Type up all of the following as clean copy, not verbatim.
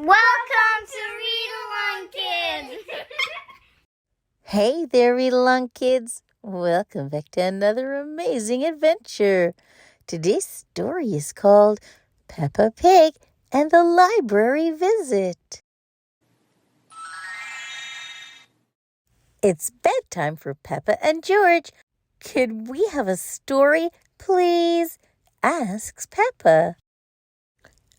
Welcome to Read Along Kids! Hey there, Read Along Kids. Welcome back to another amazing adventure. Today's story is called Peppa Pig and the Library Visit. It's bedtime for Peppa and George. Could we have a story, please? Asks Peppa.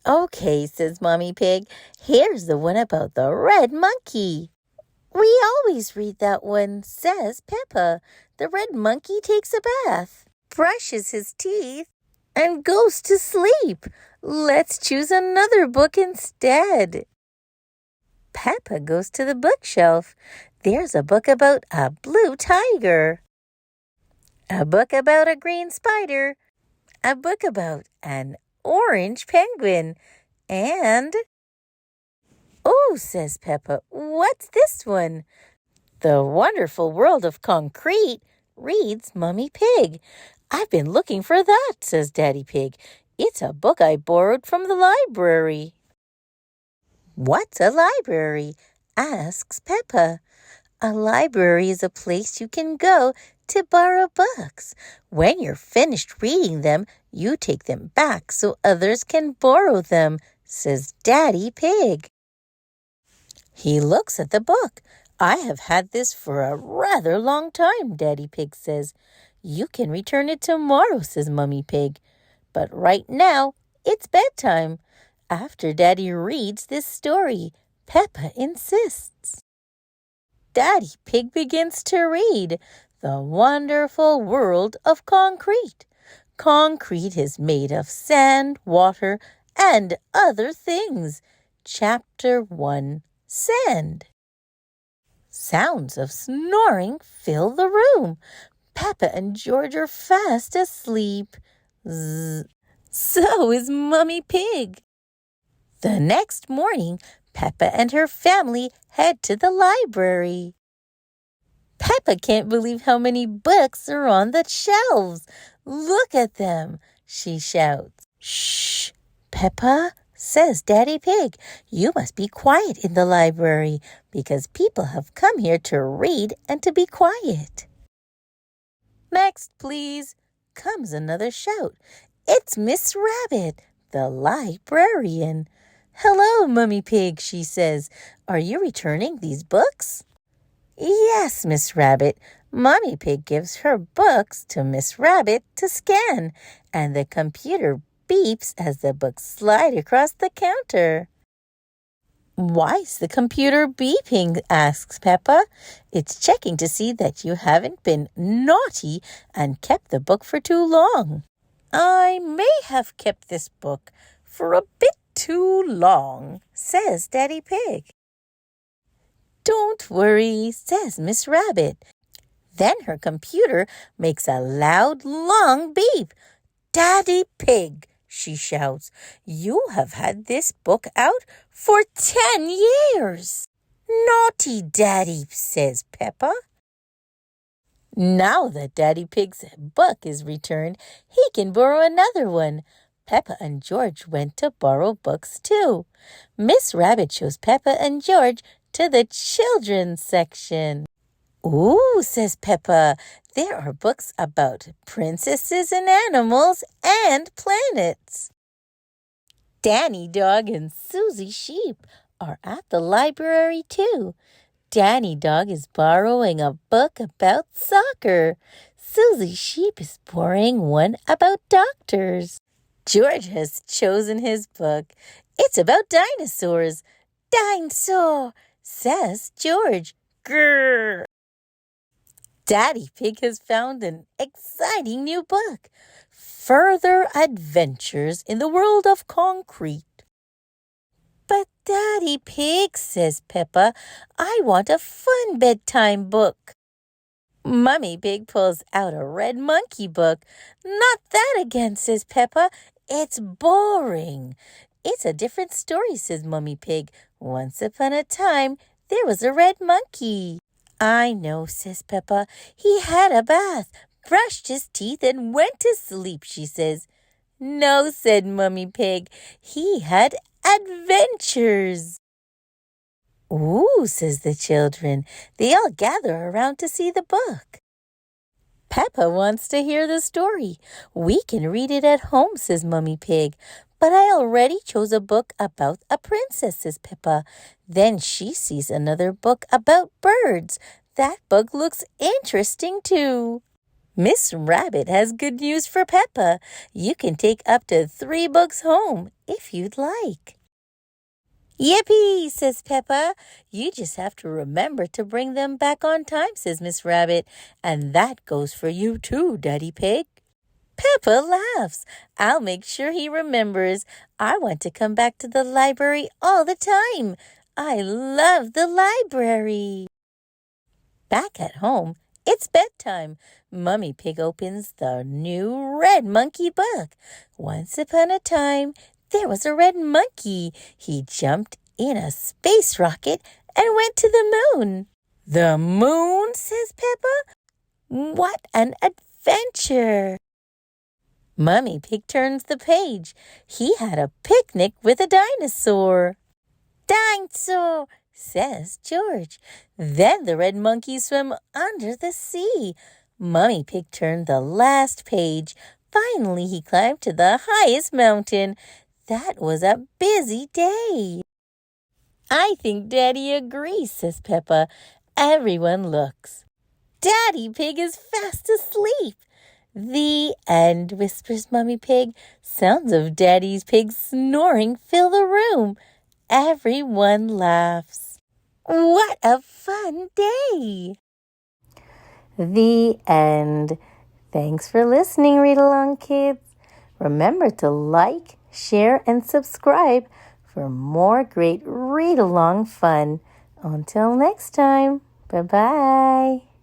Okay, says Mommy Pig. Here's the one about the red monkey. We always read that one, says Peppa. The red monkey takes a bath, brushes his teeth, and goes to sleep. Let's choose another book instead. Peppa goes to the bookshelf. There's a book about a blue tiger, a book about a green spider, a book about an orange penguin, and... Oh, says Peppa, what's this one? The Wonderful World of Concrete, reads Mummy Pig. I've been looking for that, says Daddy Pig. It's a book I borrowed from the library. What's a library? Asks Peppa. A library is a place you can go to borrow books. When you're finished reading them, you take them back so others can borrow them, says Daddy Pig. He looks at the book. I have had this for a rather long time, Daddy Pig says. You can return it tomorrow, says Mummy Pig. But right now, it's bedtime. After Daddy reads this story, Peppa insists. Daddy Pig begins to read The Wonderful World of Concrete. Concrete is made of sand, water, and other things. Chapter 1. Sand. Sounds of snoring fill the room. Peppa and George are fast asleep. Zzz. So is Mummy Pig. The next morning, Peppa and her family head to the library. Peppa can't believe how many books are on the shelves. Look at them, she shouts. Shh, Peppa, says Daddy Pig. You must be quiet in the library because people have come here to read and to be quiet. Next, please, comes another shout. It's Miss Rabbit, the librarian. Hello, Mummy Pig, she says. Are you returning these books? Yes, Miss Rabbit. Mummy Pig gives her books to Miss Rabbit to scan, and the computer beeps as the books slide across the counter. Why's the computer beeping? Asks Peppa. It's checking to see that you haven't been naughty and kept the book for too long. I may have kept this book for a bit too long, says Daddy Pig. Don't worry, says Miss Rabbit. Then her computer makes a loud, long beep. Daddy Pig, she shouts, you have had this book out for 10 years. Naughty Daddy, says Peppa. Now that Daddy Pig's book is returned, he can borrow another one. Peppa and George went to borrow books too. Miss Rabbit shows Peppa and George to the children's section. Ooh, says Peppa, there are books about princesses and animals and planets. Danny Dog and Susie Sheep are at the library too. Danny Dog is borrowing a book about soccer. Susie Sheep is borrowing one about doctors. George has chosen his book. It's about dinosaurs. Dinosaur, says George. Grrr. Daddy Pig has found an exciting new book, Further Adventures in the World of Concrete. But Daddy Pig, says Peppa, I want a fun bedtime book. Mummy Pig pulls out a red monkey book. Not that again, says Peppa. It's boring. It's a different story, says Mummy Pig. Once upon a time, there was a red monkey. I know, says Peppa. He had a bath, brushed his teeth, and went to sleep, she says. No, said Mummy Pig. He had adventures. Ooh, says the children. They all gather around to see the book. Peppa wants to hear the story. We can read it at home, says Mummy Pig. But I already chose a book about a princess, says Peppa. Then she sees another book about birds. That book looks interesting too. Miss Rabbit has good news for Peppa. You can take up to 3 books home if you'd like. Yippee, says Peppa. You just have to remember to bring them back on time, says Miss Rabbit. And that goes for you too, Daddy Pig. Peppa laughs. I'll make sure he remembers. I want to come back to the library all the time. I love the library. Back at home, it's bedtime. Mummy Pig opens the new Red Monkey book. Once upon a time, there was a red monkey. He jumped in a space rocket and went to the moon. The moon, says Peppa? What an adventure! Mummy Pig turns the page. He had a picnic with a dinosaur. Dinosaur, says George. Then the red monkey swam under the sea. Mummy Pig turned the last page. Finally, he climbed to the highest mountain. That was a busy day. I think Daddy agrees, says Peppa. Everyone looks. Daddy Pig is fast asleep. The end, whispers Mummy Pig. Sounds of Daddy Pig's snoring fill the room. Everyone laughs. What a fun day! The end. Thanks for listening, Read Along Kids. Remember to like, share, and subscribe for more great read-along fun. Until next time, bye-bye.